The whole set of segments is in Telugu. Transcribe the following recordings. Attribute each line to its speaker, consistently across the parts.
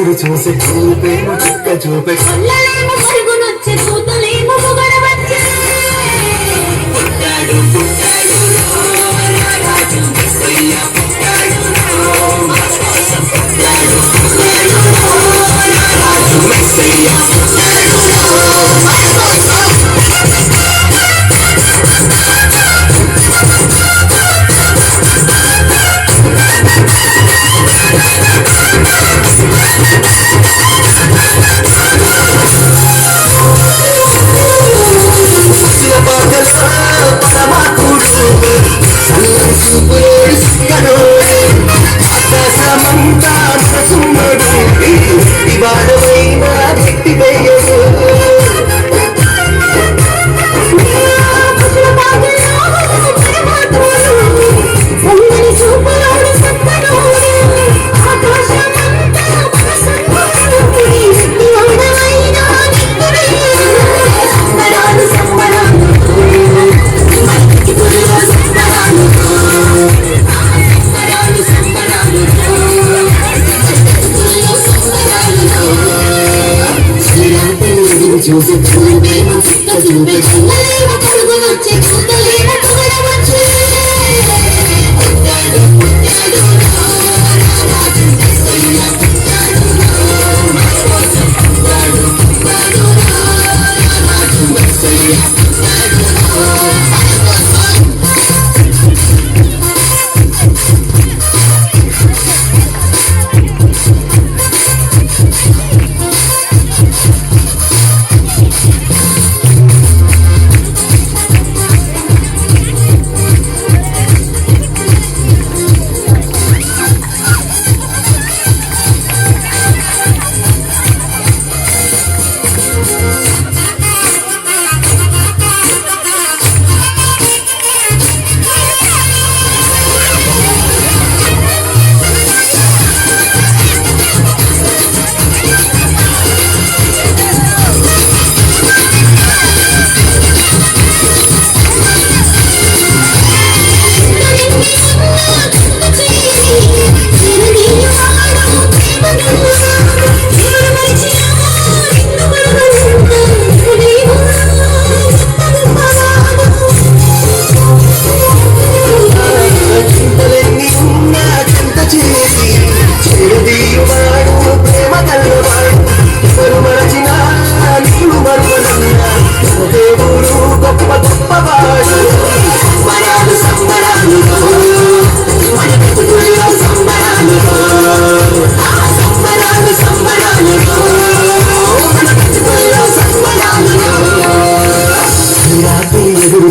Speaker 1: ఎదురు చూసి చూపేమో చుక్క చూపే
Speaker 2: పరుగునొచ్చే చూతలేమో పొగడవచ్చే పుట్టాడు పుట్టాడు రారాజు మెస్సయ్య పుట్టాడు మా కోసం పుట్టాడు రారాజు మెస్సయ్య పుట్టాడు మా కోసం
Speaker 1: చూసి చూపేమో చుక్క చూపే
Speaker 2: పరుగునొచ్చే చూతలేమో పొగడవచ్చే పుట్టాడు పుట్టాడు రారాజు మెస్సయ్య పుట్టాడు మా కోసం పుట్టాడు పుట్టాడు రారాజు మెస్సయ్య పుట్టాడు మా కోసం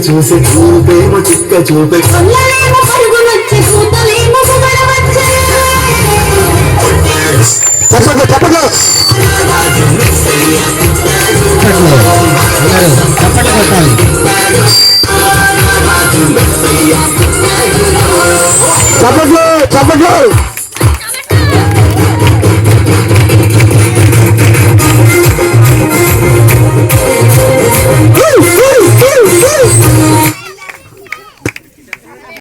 Speaker 1: చూసి చూపేమో చుక్క చూపే
Speaker 2: పరుగునొచ్చే చూతలేమో పొగడవచ్చే
Speaker 1: చెప్పండి చెప్పండి చెప్పండి చెప్పండి